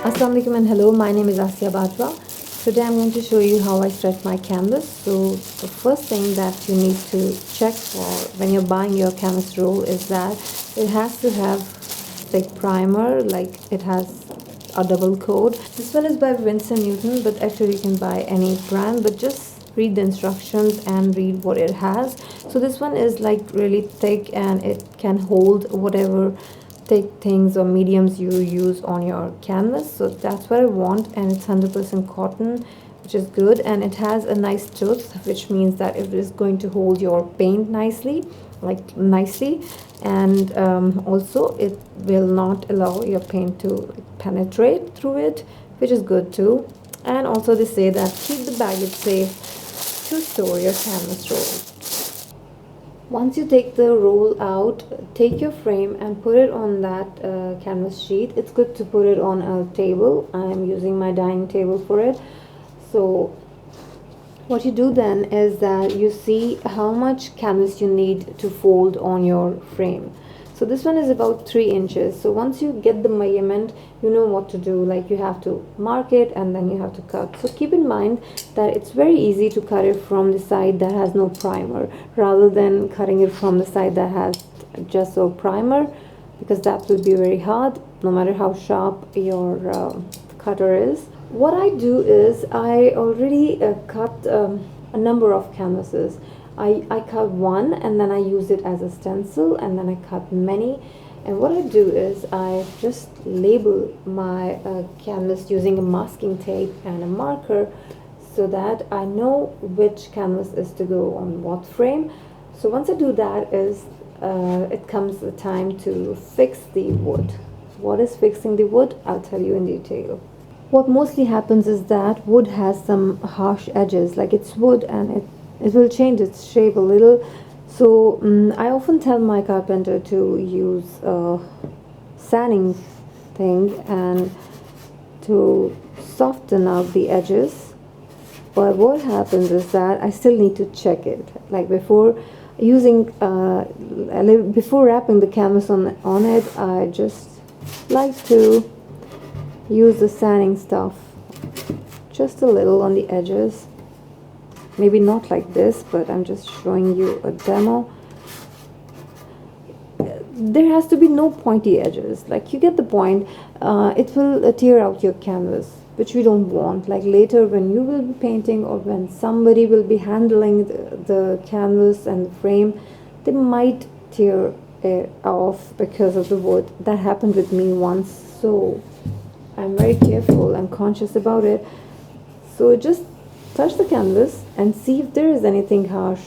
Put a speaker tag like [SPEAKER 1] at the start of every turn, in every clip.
[SPEAKER 1] Assalamu alaikum and hello, my name is Asya Bajwa. Today I'm going to show you how I stretch my canvas. So the first thing that you need to check for when you're buying your canvas roll is that it has to have thick primer, like it has a double coat. This one is by Winsor Newton, but actually you can buy any brand, but just read the instructions and read what it has. So this one is like really thick and it can hold whatever thick things or mediums you use on your canvas. So that's what I want, and it's 100% cotton, which is good, and it has a nice tooth, which means that it is going to hold your paint nicely, and also it will not allow your paint to penetrate through it, which is good too. And also they say that keep the baggage safe to store your canvas roll. Once you take the roll out, take your frame and put it on that canvas sheet. It's good to put it on a table. I'm using my dining table for it. So what you do then is that you see how much canvas you need to fold on your frame. So this one is about 3 inches. So once you get the measurement, you know what to do. Like you have to mark it and then you have to cut. So keep in mind that it's very easy to cut it from the side that has no primer rather than cutting it from the side that has just a primer, because that will be very hard no matter how sharp your cutter is. What I do is I already cut a number of canvases. I cut one and then I use it as a stencil, and then I cut many. And what I do is I just label my canvas using a masking tape and a marker so that I know which canvas is to go on what frame. So once I do that is it comes the time to fix the wood. What is fixing the wood? I'll tell you in detail. What mostly happens is that wood has some harsh edges, like it's wood and it will change its shape a little. So I often tell my carpenter to use a sanding thing and to soften out the edges. But what happens is that I still need to check it, like before using before wrapping the canvas on it. I just like to use the sanding stuff just a little on the edges. Maybe not like this, but I'm just showing you a demo. There has to be no pointy edges, like you get the point. It will tear out your canvas, which we don't want. Like later when you will be painting or when somebody will be handling the canvas and the frame, they might tear it off because of the wood. That happened with me once, so I'm very careful and conscious about it. So just touch the canvas and see if there is anything harsh.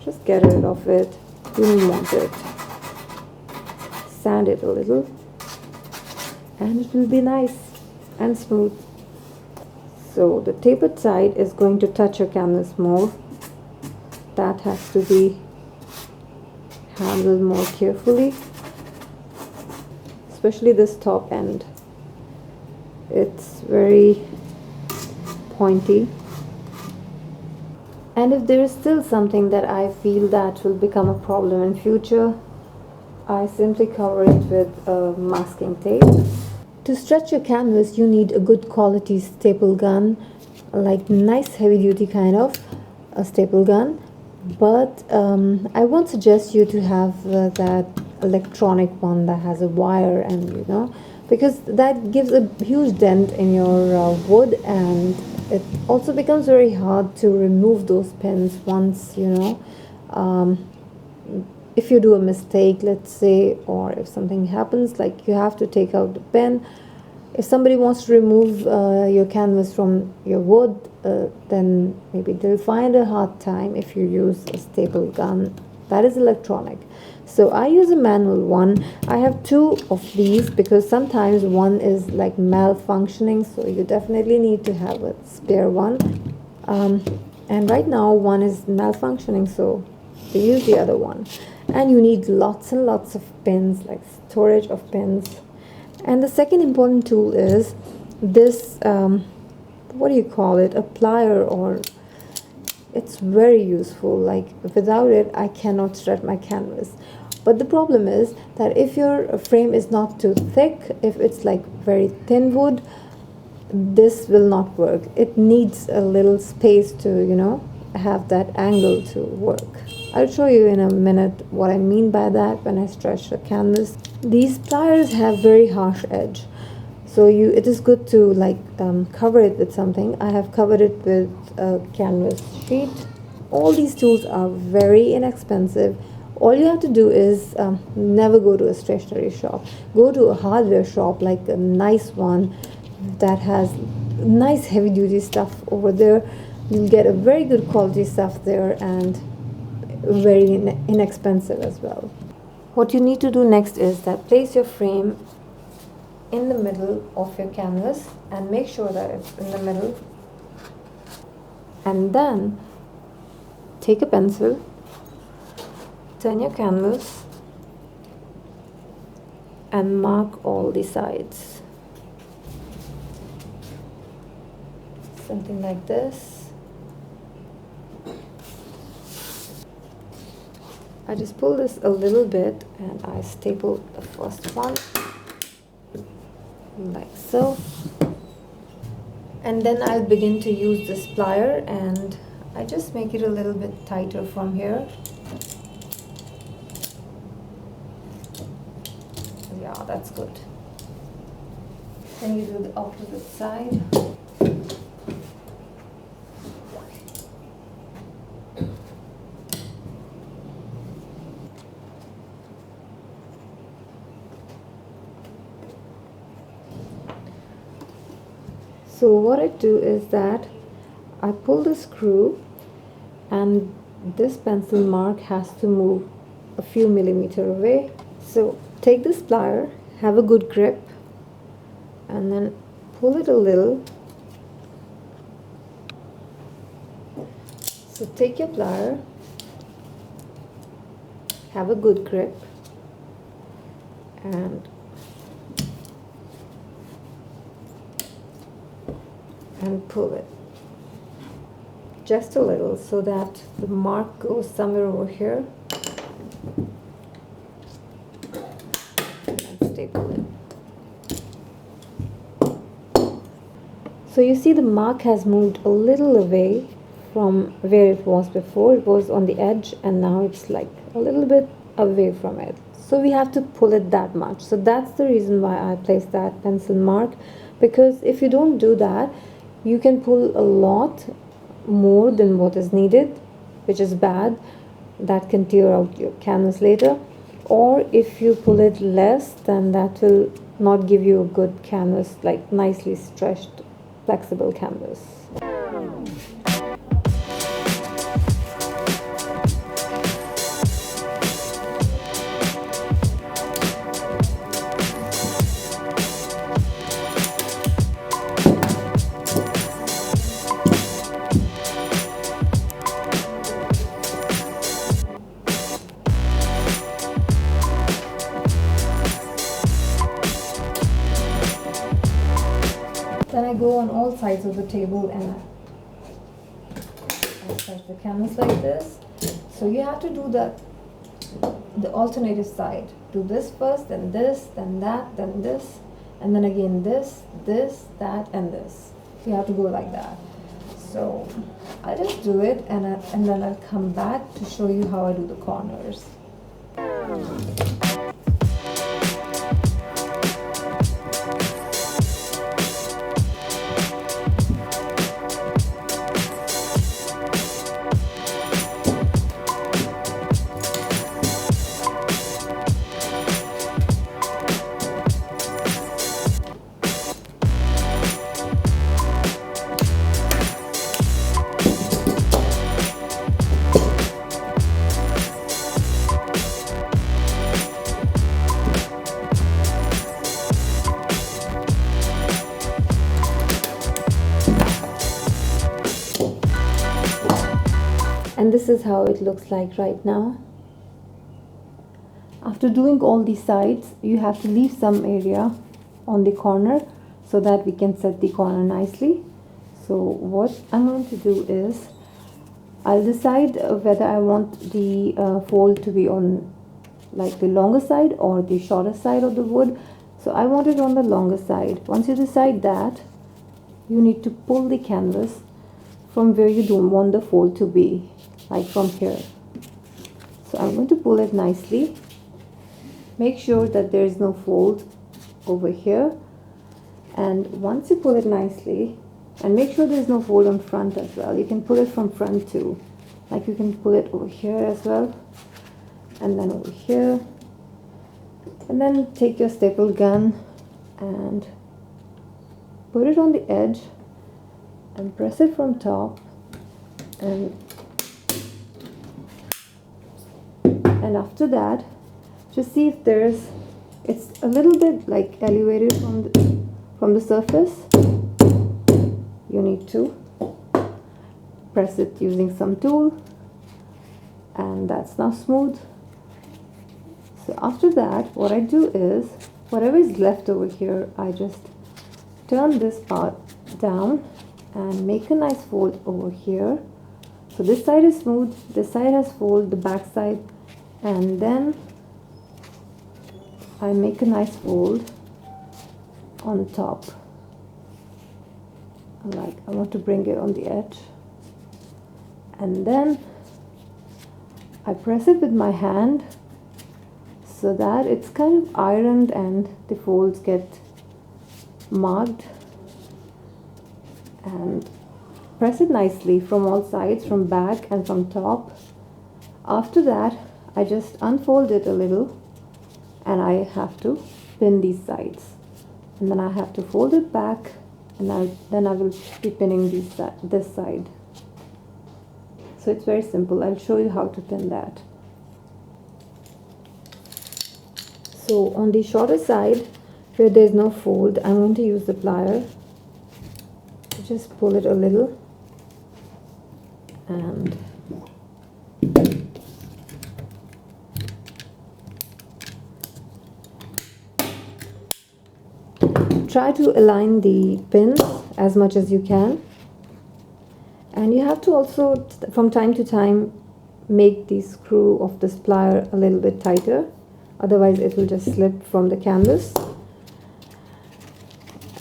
[SPEAKER 1] Just get rid of it. You don't want it. Sand it a little and it will be nice and smooth. So the tapered side is going to touch your canvas more. That has to be handled more carefully, especially this top end. It's very pointy. And if there is still something that I feel that will become a problem in future, I simply cover it with a masking tape. To stretch your canvas, you need a good quality staple gun, like nice heavy duty kind of a staple gun. But I won't suggest you to have that electronic one that has a wire, and because that gives a huge dent in your wood, and it also becomes very hard to remove those pins once if you do a mistake, let's say, or if something happens, like you have to take out the pin. If somebody wants to remove your canvas from your wood, then maybe they'll find a hard time if you use a staple gun that is electronic. So I use a manual one. I have 2 of these because sometimes one is like malfunctioning, so you definitely need to have a spare one. And right now one is malfunctioning, so you use the other one. And you need lots and lots of pins, like storage of pins. And the second important tool is this, what do you call it, a plier, or it's very useful. Like without it I cannot stretch my canvas. But the problem is that if your frame is not too thick, if it's like very thin wood, this will not work. It needs a little space to, you know, have that angle to work. I'll show you in a minute what I mean by that when I stretch the canvas. These pliers have very harsh edge, so it is good to like cover it with something. I have covered it with a canvas sheet. All these tools are very inexpensive. All you have to do is never go to a stationery shop. Go to a hardware shop, like a nice one that has nice heavy duty stuff over there. You'll get a very good quality stuff there, and very inexpensive as well. What you need to do next is that place your frame in the middle of your canvas and make sure that it's in the middle, and then take a pencil, turn your canvas and mark all the sides, something like this. I just pull this a little bit and I staple the first one like so, and then I'll begin to use this plier and I just make it a little bit tighter from here. Yeah, that's good. Then you do the opposite side. So what I do is that I pull the screw and this pencil mark has to move a few millimeters away. So take this plier, have a good grip, and then pull it a little. So take your plier, have a good grip, and pull it just a little so that the mark goes somewhere over here, and staple it. So you see the mark has moved a little away from where it was before. It was on the edge and now it's like a little bit away from it. So we have to pull it that much. So that's the reason why I placed that pencil mark, because if you don't do that, you can pull a lot more than what is needed, which is bad. That can tear out your canvas later. Or if you pull it less, then that will not give you a good canvas, like nicely stretched, flexible canvas. Then I go on all sides of the table and I stretch the canvas like this. So you have to do the alternative side. Do this first, then this, then that, then this, and then again this, this, that, and this. You have to go like that. So I just do it, and then I'll come back to show you how I do the corners. And this is how it looks like right now. After doing all these sides, you have to leave some area on the corner so that we can set the corner nicely. So what I'm going to do is I'll decide whether I want the fold to be on like the longer side or the shorter side of the wood. So I want it on the longer side. Once you decide that, you need to pull the canvas from where you don't want the fold to be, like from here. So I'm going to pull it nicely. Make sure that there is no fold over here, and once you pull it nicely, and make sure there's no fold on front as well. You can pull it from front too, like you can pull it over here as well, and then over here, and then take your staple gun and put it on the edge and press it from top, and after that just see if it's a little bit like elevated from the surface. You need to press it using some tool, and that's now smooth. So after that, what I do is, whatever is left over here, I just turn this part down and make a nice fold over here. So this side is smooth, this side has fold, the back side, and then I make a nice fold on top. Like I want to bring it on the edge, and then I press it with my hand so that it's kind of ironed and the folds get marked, and press it nicely from all sides, from back and from top. After that, I just unfold it a little, and I have to pin these sides, and then I have to fold it back, and then I will be pinning this side. So it's very simple. I'll show you how to pin that. So on the shorter side where there's no fold, I'm going to use the plier to just pull it a little, and try to align the pins as much as you can. And you have to also, from time to time, make the screw of this plier a little bit tighter, otherwise it will just slip from the canvas.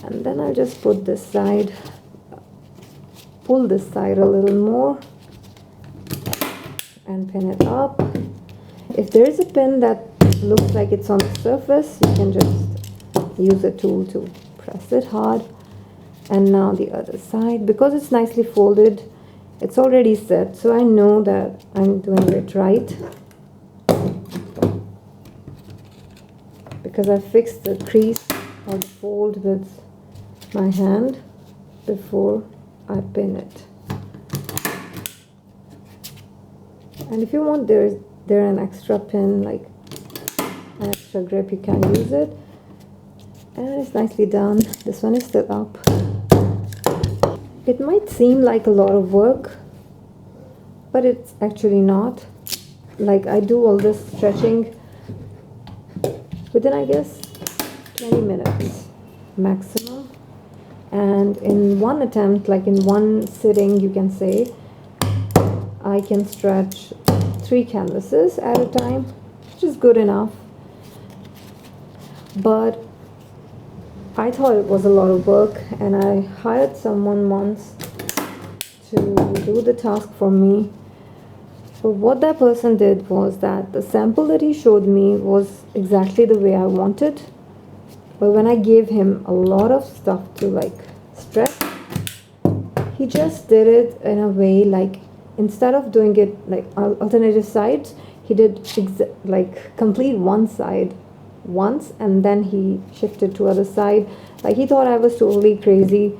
[SPEAKER 1] And then I'll just put this side, pull this side a little more and pin it up. If there is a pin that looks like it's on the surface, you can just use a tool to press it hard. And now the other side, because it's nicely folded, it's already set, so I know that I'm doing it right, because I fixed the crease or the fold with my hand before I pin it. And if you want there an extra pin, like an extra grip, you can use it. And it's nicely done. This one is still up. It might seem like a lot of work, but it's actually not. Like I do all this stretching within, I guess, 20 minutes maximum. And in one attempt, like in one sitting, you can say, I can stretch 3 canvases at a time, which is good enough. But I thought it was a lot of work, and I hired someone once to do the task for me. But what that person did was that the sample that he showed me was exactly the way I wanted. But when I gave him a lot of stuff to like stretch, he just did it in a way like, instead of doing it like alternative sides, he did like complete one side once, and then he shifted to other side. Like he thought I was totally crazy.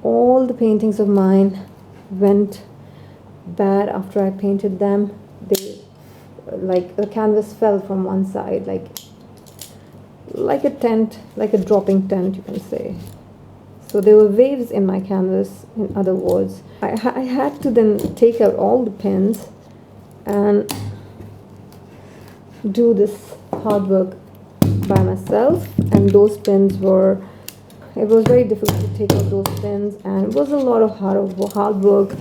[SPEAKER 1] All the paintings of mine went bad after I painted them. They, like the canvas fell from one side, like a tent, like a dropping tent, you can say. So there were waves in my canvas, in other words. I had to then take out all the pins and do this hard work by myself, and those pins were, it was very difficult to take out those pins, and it was a lot of hard work,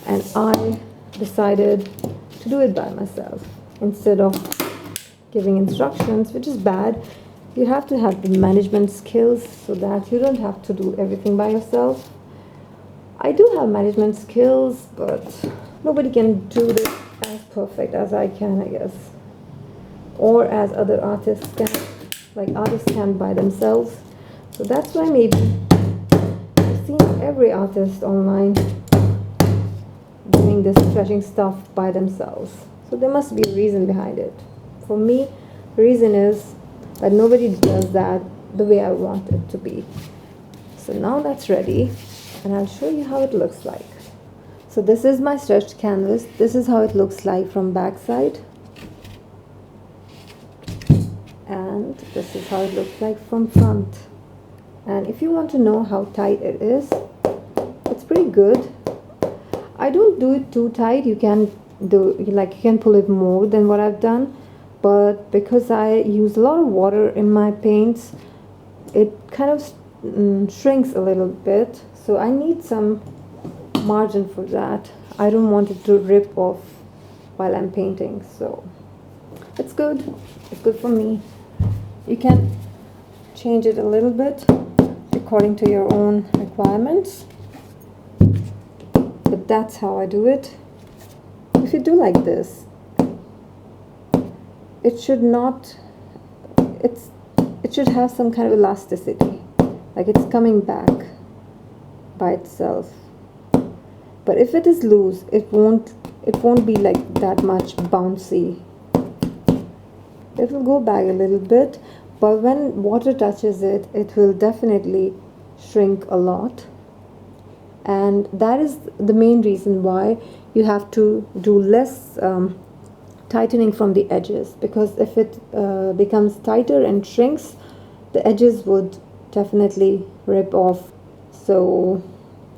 [SPEAKER 1] and I decided to do it by myself instead of giving instructions, which is bad. You have to have the management skills so that you don't have to do everything by yourself. I do have management skills, but nobody can do this as perfect as I can, I guess, or as other artists can, like artists can by themselves. So that's why maybe I've seen every artist online doing this stretching stuff by themselves. So there must be a reason behind it. For me, the reason is that nobody does that the way I want it to be. So now that's ready, and I'll show you how it looks like. So this is my stretched canvas. This is how it looks like from backside, and this is how it looks like from front. And if you want to know how tight it is, it's pretty good. I don't do it too tight. You can pull it more than what I've done, but because I use a lot of water in my paints, it kind of shrinks a little bit, so I need some margin for that. I don't want it to rip off while I'm painting, so it's good. It's good for me. You can change it a little bit according to your own requirements, but that's how I do it. If you do like this, it should not, it should have some kind of elasticity, like it's coming back by itself. But if it is loose, it won't be like that much bouncy. It will go back a little bit, but when water touches it, it will definitely shrink a lot. And that is the main reason why you have to do less tightening from the edges, because if it becomes tighter and shrinks, the edges would definitely rip off. So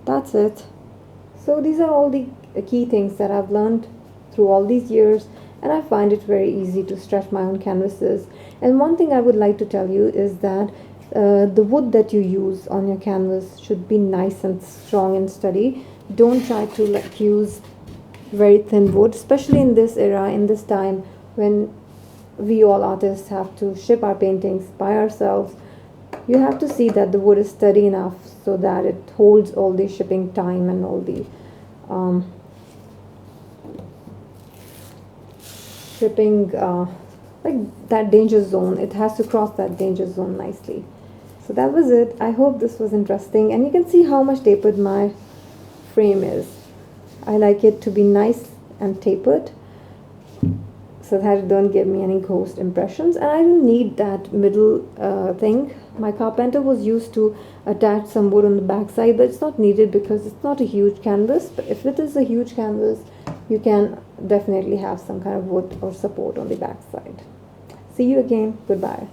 [SPEAKER 1] that's it. So these are all the key things that I've learned through all these years, and I find it very easy to stretch my own canvases. And one thing I would like to tell you is that the wood that you use on your canvas should be nice and strong and steady. Don't try to use very thin wood, especially in this era, in this time when we all artists have to ship our paintings by ourselves. You have to see that the wood is steady enough so that it holds all the shipping time and all the shipping like that danger zone. It has to cross that danger zone nicely. So that was it. I hope this was interesting, and you can see how much tapered my frame is. I like it to be nice and tapered so that it don't give me any ghost impressions, and I don't need that middle thing. My carpenter was used to attach some wood on the back side, but it's not needed because it's not a huge canvas. But if it is a huge canvas, you can definitely have some kind of wood or support on the back side. See you again. Goodbye.